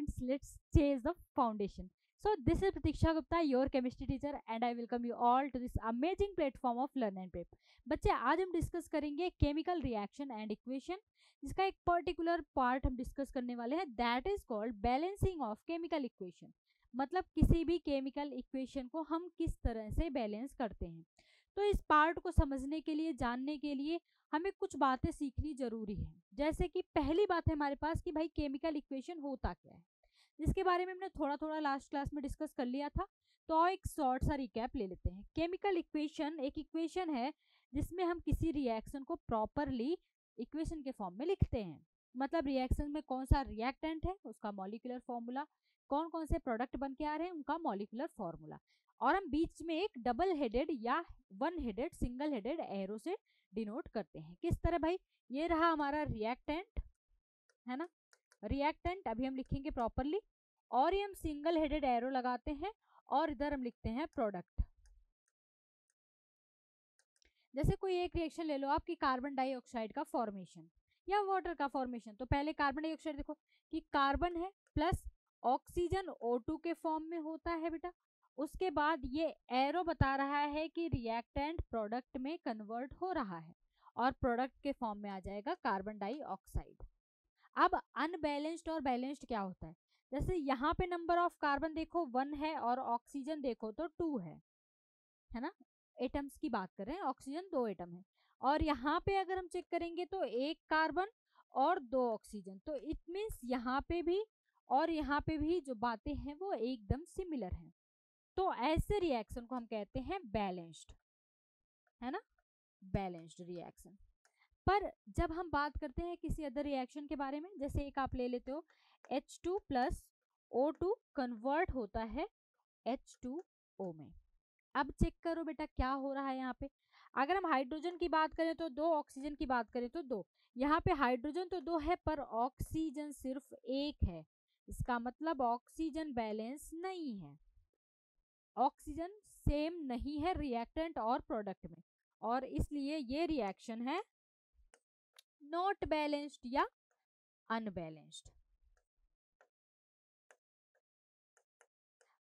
moments, let's change the foundation. So this is Pratiksha Gupta, your chemistry teacher, and I welcome you all to this amazing platform of Learn and Prep. बच्चे आज हम discuss करेंगे chemical reaction and equation, जिसका एक particular part हम discuss करने वाले हैं, that is called balancing of chemical equation. मतलब किसी भी केमिकल इक्वेशन को हम किस तरह से बैलेंस करते हैं. तो इस पार्ट को समझने के लिए, जानने के लिए हमें कुछ बातें सीखनी जरूरी है. जैसे कि पहली बात है हमारे पास कि भाई केमिकल इक्वेशन होता क्या है, जिसके बारे में हमने थोड़ा थोड़ा लास्ट क्लास में डिस्कस कर लिया था. तो एक शॉर्ट सा रिकैप ले लेते हैं. केमिकल इक्वेशन एक इक्वेशन है जिसमें हम किसी रिएक्शन को प्रॉपरली इक्वेशन के फॉर्म में लिखते हैं. मतलब रिएक्शन में कौन सा रिएक्टेंट है उसका मॉलिक्यूलर फॉर्मूला, कौन कौन से प्रोडक्ट बन के आ रहे हैं उनका मॉलिक्यूलर फॉर्मूला, और हम बीच में एक डबल हेडेड या one headed single headed arrow से डिनोट करते हैं. किस तरह भाई, ये रहा हमारा रिएक्टेंट है ना, रिएक्टेंट अभी हम लिखेंगे प्रॉपरली, और ये हम सिंगल हेडेड एरो लगाते हैं और इधर हम लिखते हैं प्रोडक्ट. जैसे कोई एक रिएक्शन ले लो आपकी, कार्बन डाइऑक्साइड का फॉर्मेशन या वाटर का फॉर्मेशन. तो पहले कार्बन डाइऑक्साइड देखो कि कार्बन है प्लस ऑक्सीजन O2 के फॉर्म में होता है बेटा. उसके बाद ये एरो बता रहा है कि रिएक्टेंट प्रोडक्ट में कन्वर्ट हो रहा है और प्रोडक्ट के फॉर्म में आ जाएगा कार्बन डाइऑक्साइड. अब अनबैलेंस्ड और बैलेंस्ड क्या होता है, जैसे यहाँ पे नंबर ऑफ कार्बन देखो 1 है और ऑक्सीजन देखो तो 2 है ना. एटम्स की बात कर रहे हैं, ऑक्सीजन 2 एटम है, और यहाँ पे अगर हम चेक करेंगे तो 1 कार्बन और 2 ऑक्सीजन. तो इट मीन्स यहाँ पे भी और यहाँ पे भी जो बातें हैं वो एकदम सिमिलर हैं. तो ऐसे रिएक्शन को हम कहते हैं बैलेंस्ड, है ना, बैलेंस्ड रिएक्शन. पर जब हम बात करते हैं किसी अदर रिएक्शन के बारे में, जैसे एक आप ले लेते हो H2 प्लस O2 कन्वर्ट होता है H2O में. अब चेक करो बेटा क्या हो रहा है यहाँ पे. अगर हम हाइड्रोजन की बात करें तो 2, ऑक्सीजन की बात करें तो 2. यहाँ पे हाइड्रोजन तो 2 है पर ऑक्सीजन सिर्फ 1 है. इसका मतलब ऑक्सीजन बैलेंस नहीं है, ऑक्सीजन सेम नहीं है रिएक्टेंट और प्रोडक्ट में, और इसलिए ये रिएक्शन है नॉट बैलेंस्ड या अनबैलेंस्ड.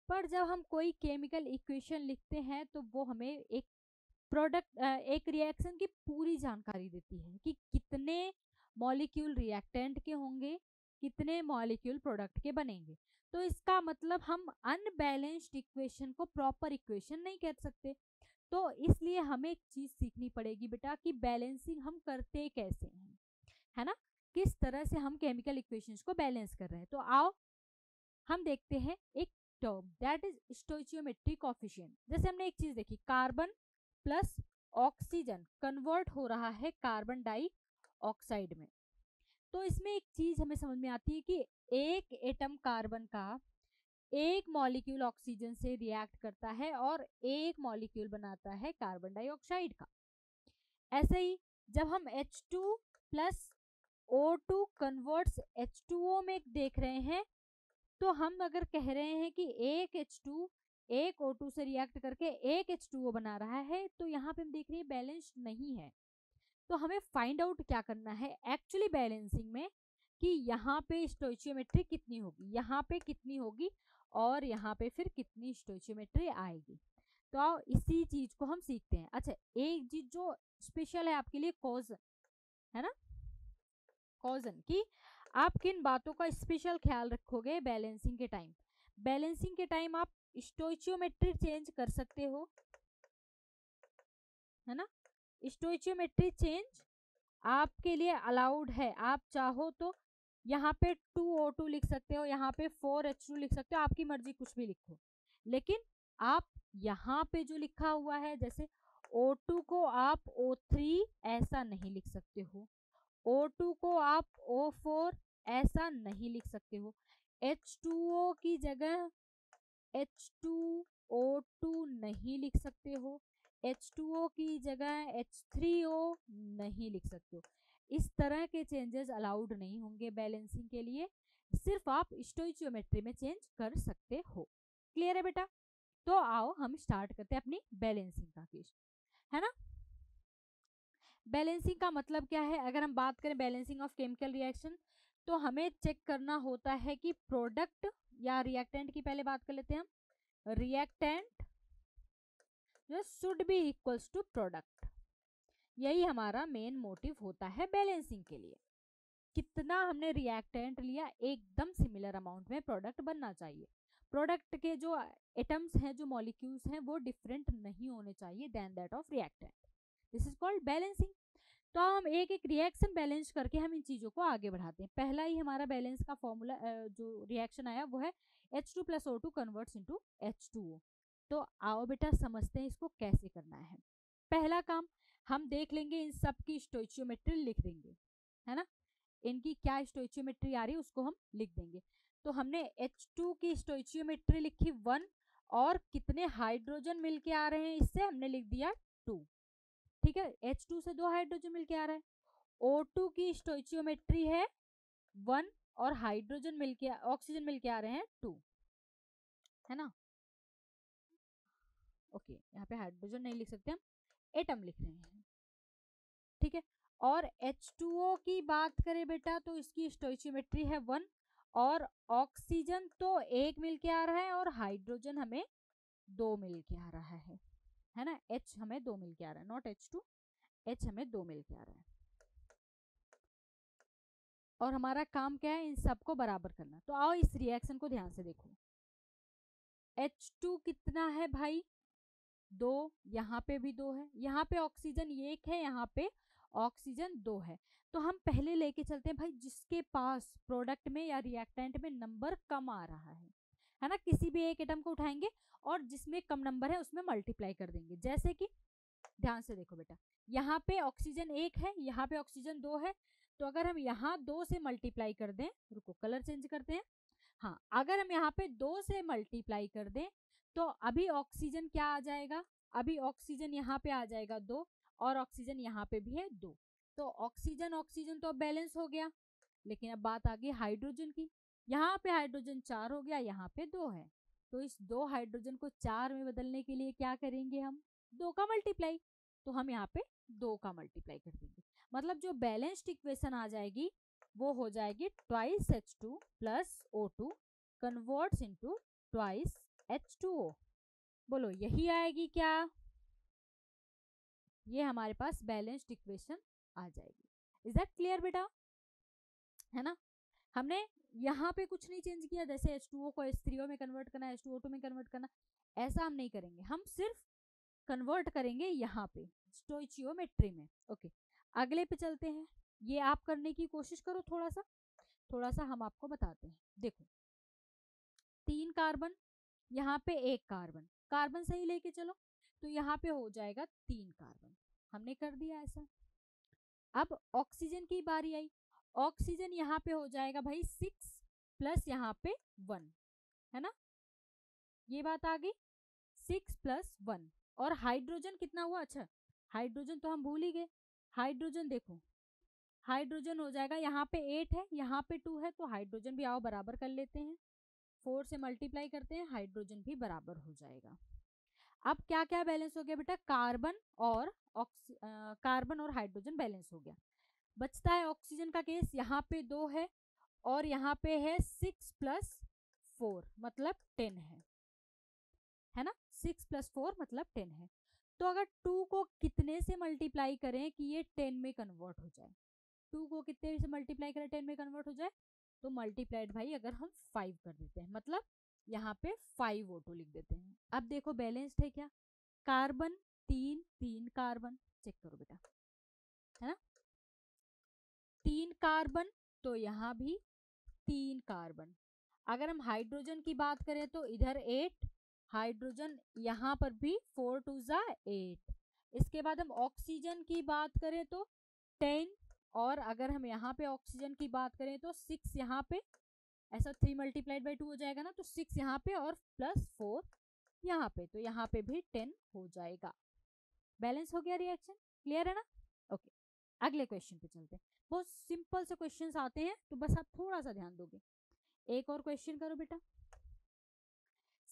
पर जब हम कोई केमिकल इक्वेशन लिखते हैं तो वो हमें एक एक रिएक्शन की पूरी जानकारी देती है कि कितने मॉलिक्यूल रिएक्टेंट के होंगे, कितने मॉलिक्यूल प्रोडक्ट के बनेंगे. तो इसका मतलब हम अनबैलेंस्ड इक्वेशन को प्रॉपर इक्वेशन नहीं कह सकते. तो इसलिए हमें एक चीज सीखनी पड़ेगी बेटा कि बैलेंसिंग हम करते कैसे हैं, है ना, किस तरह से हम केमिकल इक्वेशंस को बैलेंस कर रहे हैं. तो आओ हम देखते हैं एक टर्म दैट इज स्टोइचियोमेट्रिक कोएफिशिएंट. जैसे हमने एक चीज देखी, कार्बन प्लस ऑक्सीजन कन्वर्ट हो रहा है कार्बन डाइऑक्साइड में. तो इसमें एक चीज हमें समझ में आती है कि एक एटम कार्बन का एक मॉलिक्यूल ऑक्सीजन से रिएक्ट करता है और एक मॉलिक्यूल बनाता है कार्बन डाइऑक्साइड का. ऐसे ही जब हम H2 plus O2 converts H2O में देख रहे हैं, तो हम अगर कह रहे हैं कि एक H2 एक O2 से रिएक्ट करके एक H2O बना रहा है, तो यहाँ पे हम देख रहे हैं बैलेंस्ड नहीं है. तो हमें फाइंड आउट क्या करना है एक्चुअली बैलेंसिंग में, कि यहाँ पे स्टोइचियोमेट्री कितनी होगी, यहाँ पे कितनी होगी, और यहाँ पे फिर कितनी स्टोइचियोमेट्री आएगी. तो इसी चीज को हम सीखते हैं. अच्छा, एक चीज जो स्पेशल है आपके लिए, कॉजन, है ना, कॉजन की आप किन बातों का स्पेशल ख्याल रखोगे बैलेंसिंग के टाइम. बैलेंसिंग के टाइम आप स्टोइचियोमेट्री चेंज कर सकते हो, है ना, स्टोइचियोमेट्री चेंज आपके लिए अलाउड है. आप चाहो तो यहाँ पे 2O2 लिख सकते हो, यहाँ पे 4H2 लिख सकते हो, आपकी मर्जी, कुछ भी लिखो. लेकिन आप यहाँ पे जो लिखा हुआ है, जैसे O2 को आप O3 ऐसा नहीं लिख सकते हो, O2 को आप O4 ऐसा नहीं लिख सकते हो, H2O की जगह H2O2 नहीं लिख सकते हो, H2O की जगह H3O नहीं लिख सकते हो. इस तरह के चेंजेस अलाउड नहीं होंगे बैलेंसिंग के लिए, सिर्फ आप स्टोइचियोमेट्री में चेंज कर सकते हो. क्लियर है बेटा. तो आओ हम स्टार्ट करते हैं अपनी बैलेंसिंग का केस, है ना. बैलेंसिंग का मतलब क्या है, अगर हम बात करें बैलेंसिंग ऑफ केमिकल रिएक्शन, तो हमें चेक करना होता है कि प्रोडक्ट या रिएक्टेंट की पहले बात कर लेते हैं हम। रिएक्टेंट जो should be equals to product, यही हमारा मेन मोटिव होता है बैलेंसिंग के लिए। कितना हमने रिएक्टेंट लिया, एकदम सिमिलर अमाउंट में प्रोडक्ट बनना चाहिए। प्रोडक्ट के जो एटम्स हैं, जो मॉलिक्यूल्स हैं, वो डिफरेंट नहीं होने चाहिए then that of reactant. This is called balancing. तो हम एक एक रिएक्शन बैलेंस करके हम इन चीज़ों को आगे बढ़ाते हैं। पहला ही हमारा बैलेंस का फॉर्मूला जो रिएक्शन आया वो है H2 + O2 converts into H2O। तो आओ बेटा समझते हैं इसको कैसे करना है। पहला काम हम देख लेंगे, इन सब की स्टोइचियोमेट्री लिख देंगे, है ना। इनकी क्या स्टोइचियोमेट्री आ रही है उसको हम लिख देंगे। तो हमने H2 की स्टोइचियोमेट्री लिखी 1, और कितने हाइड्रोजन मिलके आ रहे हैं इससे हमने लिख दिया 2। ठीक है, H2 से 2 हाइड्रोजन मिलके आ रहा है। O2 की स्टोइचियोमेट्री है 1, और हाइड्रोजन मिलके ऑक्सीजन मिलके आ रहे हैं 2, है ना। ओके, यहाँ पे हाइड्रोजन नहीं लिख सकते, हम एटम लिख रहे हैं। ठीक है, और H2O की बात करें बेटा तो इसकी स्टोइचियोमेट्री है 1, और ऑक्सीजन तो 1 मिलके आ रहा है, और हाइड्रोजन हमें 2 मिलके आ रहा है ना। H हमें 2 मिलके आ रहा है, नॉट H2, H हमें 2 मिलके आ रहा है। और हमारा काम क्या है, इन सबको बराबर करना। तो आओ इस रिएक्शन को ध्यान से देखो। H2 कितना है भाई, 2, यहाँ पे भी 2 है, यहाँ पे ऑक्सीजन 1 है, यहाँ पे ऑक्सीजन 2 है। तो हम पहले लेके चलते हैं भाई जिसके पास प्रोडक्ट में या रिएक्टेंट में नंबर कम आ रहा है ना। किसी भी एक एटम को उठाएंगे और जिसमें कम नंबर है उसमें मल्टीप्लाई कर देंगे। जैसे कि ध्यान से देखो बेटा, यहाँ पे ऑक्सीजन 1 है, यहाँ पे ऑक्सीजन 2 है। तो अगर हम यहाँ 2 से मल्टीप्लाई कर दें, रुको कलर चेंज करते हैं। हाँ, अगर हम यहाँ पे 2 से मल्टीप्लाई कर दें तो अभी ऑक्सीजन क्या आ जाएगा, अभी ऑक्सीजन यहाँ पे आ जाएगा 2, और ऑक्सीजन यहाँ पे भी है 2। तो ऑक्सीजन ऑक्सीजन तो अब बैलेंस हो गया। लेकिन अब बात आ गई हाइड्रोजन की। यहाँ पे हाइड्रोजन 4 हो गया, यहाँ पे 2 है। तो इस 2 हाइड्रोजन को 4 में बदलने के लिए क्या करेंगे हम, 2 का मल्टीप्लाई। तो हम यहाँ पे 2 का मल्टीप्लाई कर देंगे। मतलब जो बैलेंस्ड इक्वेशन आ जाएगी वो हो जाएगी twice H2 + O2 converts into twice H2O। बोलो यही आएगी क्या, ये हमारे पास बैलेंस्ड इक्वेशन आ जाएगी। इज दैट क्लियर बेटा, है ना। हमने यहाँ पे कुछ नहीं चेंज किया, जैसे H2O को H3O में कन्वर्ट करना, H2O2 में कन्वर्ट करना, ऐसा हम नहीं करेंगे। हम सिर्फ कन्वर्ट करेंगे यहाँ पे स्टोइचियोमेट्री में। ओके, अगले पे चलते हैं। ये आप करने की कोशिश करो, थोड़ा सा हम आपको बताते हैं। देखो 3 कार्बन, यहाँ पे 1 कार्बन, कार्बन सही लेके चलो, तो यहाँ पे हो जाएगा 3 कार्बन। हमने कर दिया ऐसा। अब ऑक्सीजन की बारी आई। ऑक्सीजन यहाँ पे हो जाएगा भाई 6 प्लस यहाँ पे 1, है ना। ये बात आ गई, 6 + 1। और हाइड्रोजन कितना हुआ, अच्छा हाइड्रोजन तो हम भूल ही गए। हाइड्रोजन देखो, हाइड्रोजन हो जाएगा, यहाँ पे 8 है, यहाँ पे 2 है, तो हाइड्रोजन भी आओ बराबर कर लेते हैं। 4 से मल्टीप्लाई करते हैं, हाइड्रोजन भी बराबर हो जाएगा। अब क्या क्या बैलेंस हो गया बेटा, कार्बन और हाइड्रोजन बैलेंस हो गया। बचता है ऑक्सीजन का केस, यहाँ पे 2 है और यहाँ पे है 6 + 4 मतलब 10 है ना। 6 + 4 मतलब 10 है। तो अगर 2 को कितने से मल्टीप्लाई करें कि ये 10 में कन्वर्ट हो जाए, 2 को कितने से मल्टीप्लाई करें 10 में कन्वर्ट हो जाए, तो मल्टीप्लाइड भाई अगर हम 5 कर देते हैं, मतलब यहाँ पे 5 O2 लिख देते हैं। अब देखो बैलेंस्ड है क्या, कार्बन 3 कार्बन, चेक करो बेटा, है ना। 3 कार्बन, तो यहाँ भी 3 कार्बन। अगर हम हाइड्रोजन की बात करें तो इधर 8 हाइड्रोजन, यहाँ पर भी 4 × 2 = 8। इसके बाद हम ऑक्सीजन की बात करें तो 10, और अगर हम यहाँ पे ऑक्सीजन की बात करें तो 6 यहाँ पे, ऐसा 3 × 2 हो जाएगा ना, तो 6 यहाँ पे और +4 यहाँ पे, तो यहाँ पे भी 10 हो जाएगा। बैलेंस हो गया रिएक्शन, क्लियर है ना। ओके, अगले क्वेश्चन पे चलते हैं। बहुत सिंपल से क्वेश्चंस आते हैं, तो बस आप थोड़ा सा ध्यान दोगे। एक और क्वेश्चन करो बेटा।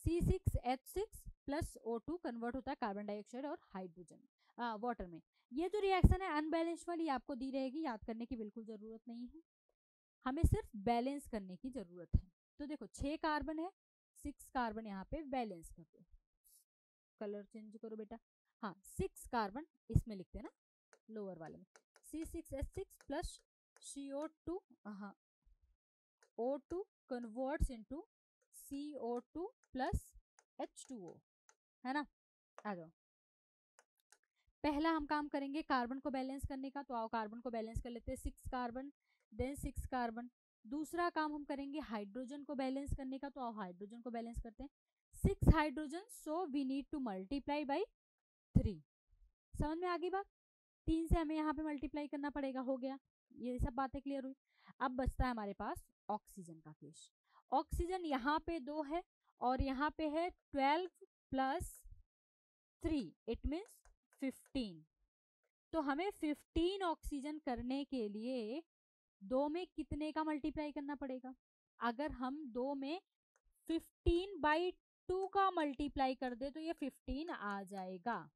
C6H6 + O2 कन्वर्ट होता है कार्बन डाइऑक्साइड और हाइड्रोजन वाटर में। ये जो रिएक्शन है अनबैलेंस्ड वाली आपको दी रहेगी, याद करने की बिल्कुल जरूरत नहीं है। हमें सिर्फ बैलेंस करने की जरूरत है। तो देखो 6 कार्बन है, 6 कार्बन यहाँ पे बैलेंस कर दो। कलर चेंज करो बेटा। हाँ 6 कार्बन इसमें लिखते हैं ना, लोअर वाले में C6H6 प्लस CO2, हाँ O2 converts into CO2 plus H2O, है ना। आ जाओ, पहला हम काम करेंगे कार्बन को बैलेंस करने का, तो आओ कार्बन को बैलेंस कर लेते हैं। 6 कार्बन देन 6 कार्बन। दूसरा काम हम करेंगे हाइड्रोजन को बैलेंस करने का, तो आओ हाइड्रोजन को बैलेंस करते हैं। 6 hydrogen, so we need to multiply by 3। समझ में आ गई बात? 3 से हमें यहाँ पे मल्टीप्लाई करना पड़ेगा, हो गया। ये सब बातें क्लियर हुई। अब बचता है हमारे पास ऑक्सीजन का केस। ऑक्सीजन यहाँ पे 2 है और यहाँ पे है 12 प्लस 3, इट मीन्स 15। तो हमें 15 ऑक्सीजन करने के लिए 2 में कितने का मल्टीप्लाई करना पड़ेगा? अगर हम 2 में 15/2 का मल्टीप्लाई कर दे तो ये 15 आ जाएगा।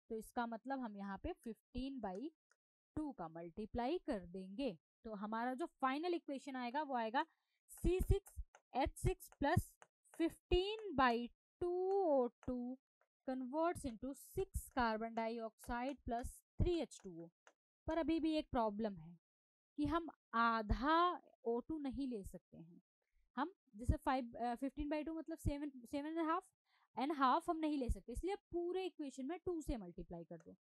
तो इसका मतलब हम यहाँ पे 15/2 का मल्टीप्लाई कर देंगे, तो हमारा जो फाइनल इक्वेशन आएगा वो आएगा C6H6 plus 15/2 O2 converts into 6 carbon dioxide plus 3H2O। पर अभी भी एक प्रॉब्लम है कि हम आधा O2 नहीं ले सकते हैं। हम जैसे 15/2 मतलब 7.5 हम नहीं ले सकते, इसलिए पूरे इक्वेशन में 2 से मल्टीप्लाई कर दो।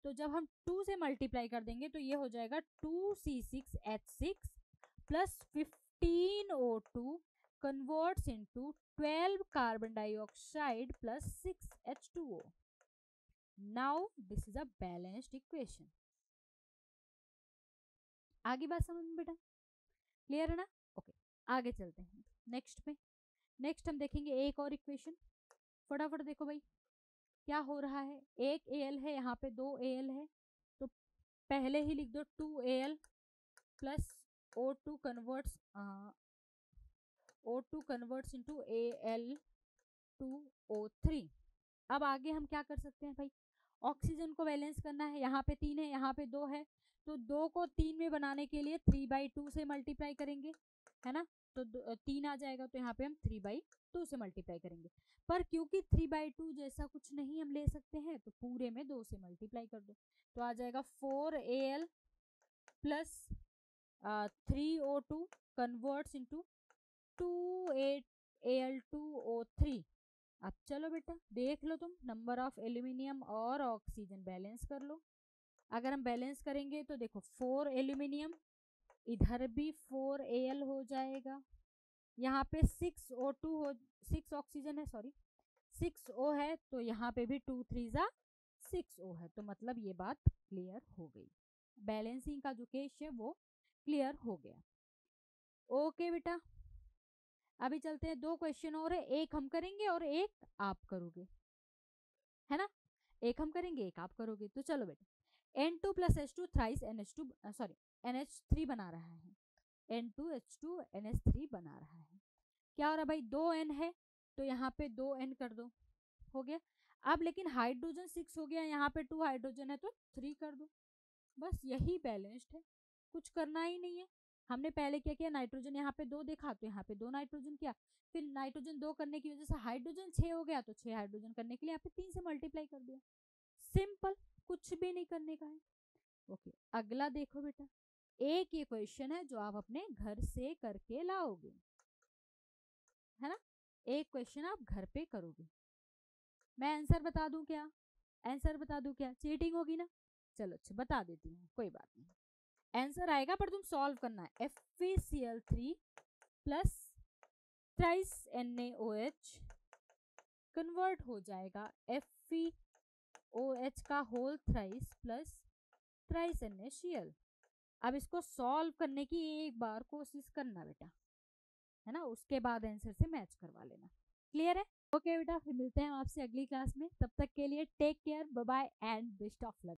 तो जब हम 2 से मल्टीप्लाई कर देंगे तो ये हो जाएगा 2C6H6 plus 15O2 converts into 12 carbon dioxide plus 6H2O। Now this is a balanced equation. आगे बात समझ में बेटा? क्लियर है ना? ओके आगे चलते हैं नेक्स्ट पे। नेक्स्ट हम देखेंगे एक और इक्वेशन। फटाफट देखो भाई क्या हो रहा है। एक Al है, यहाँ पे 2 Al है, तो पहले ही लिख दो 2Al plus O2 converts into Al2O3। अब आगे हम क्या कर सकते हैं भाई, ऑक्सीजन को बैलेंस करना है। यहाँ पे 3 है, यहाँ पे 2 है, तो 2 को 3 में बनाने के लिए 3/2 से मल्टीप्लाई करेंगे, है ना। तो 3 आ जाएगा, तो यहाँ पे हम 3/2 से मल्टीप्लाई करेंगे। पर क्योंकि 3/2 जैसा कुछ नहीं हम ले सकते हैं, तो पूरे में 2 से मल्टीप्लाई कर दो, तो आ जाएगा 4Al plus 3O2 converts into 2Al2O3। अब चलो बेटा देख लो तुम, नंबर ऑफ एल्यूमिनियम और ऑक्सीजन बैलेंस कर लो। अगर हम बैलेंस करेंगे तो देखो 4 एल्यूमिनियम, इधर भी 4Al हो जाएगा, यहाँ पे 6O2 हो, 6 ऑक्सीजन है, सॉरी 6O है, तो यहाँ पे भी 2 3 6O है। तो मतलब ये बात क्लियर हो गई, बैलेंसिंग का जो केस है वो क्लियर हो गया। ओके बेटा अभी चलते हैं, 2 क्वेश्चन और है, एक हम करेंगे और एक आप करोगे, है ना। एक हम करेंगे एक आप करोगे। तो चलो बेटा N2 plus H2 thrice NH2 sorry NH3 बना रहा है। N2H2 NH3 बना रहा है। क्या हो रहा है भाई, 2N है तो यहाँ पे 2N कर दो, हो गया। अब लेकिन हाइड्रोजन 6 हो गया, यहाँ पे 2 हाइड्रोजन है तो 3 कर दो, बस यही बैलेंस्ड है, कुछ करना ही नहीं है। हमने पहले क्या किया, नाइट्रोजन यहाँ पे 2 देखा तो यहाँ पे 2 नाइट्रोजन किया, फिर नाइट्रोजन 2 करने की वजह से हाइड्रोजन 6 हो गया, तो 6 हाइड्रोजन करने के लिए यहाँ पे 3 से मल्टीप्लाई कर दिया। सिंपल, कुछ भी नहीं करने का है। ओके अगला देखो बेटा, एक ये क्वेश्चन है जो आप अपने घर से करके लाओगे, है ना। एक क्वेश्चन आप घर पे करोगे, मैं आंसर बता दूं क्या? आंसर बता दूं क्या? चीटिंग होगी ना। चलो अच्छा बता देती हूँ, कोई बात नहीं। आंसर आएगा पर तुम सॉल्व करना है। FeCl3 plus thrice NaOH convert हो जाएगा FeOH का whole thrice plus thrice NaCl। अब इसको सॉल्व करने की एक बार कोशिश करना बेटा, है ना, उसके बाद आंसर से मैच करवा लेना। क्लियर है? ओके बेटा फिर मिलते हैं आपसे अगली क्लास में, तब तक के लिए take care, bye bye and best of luck.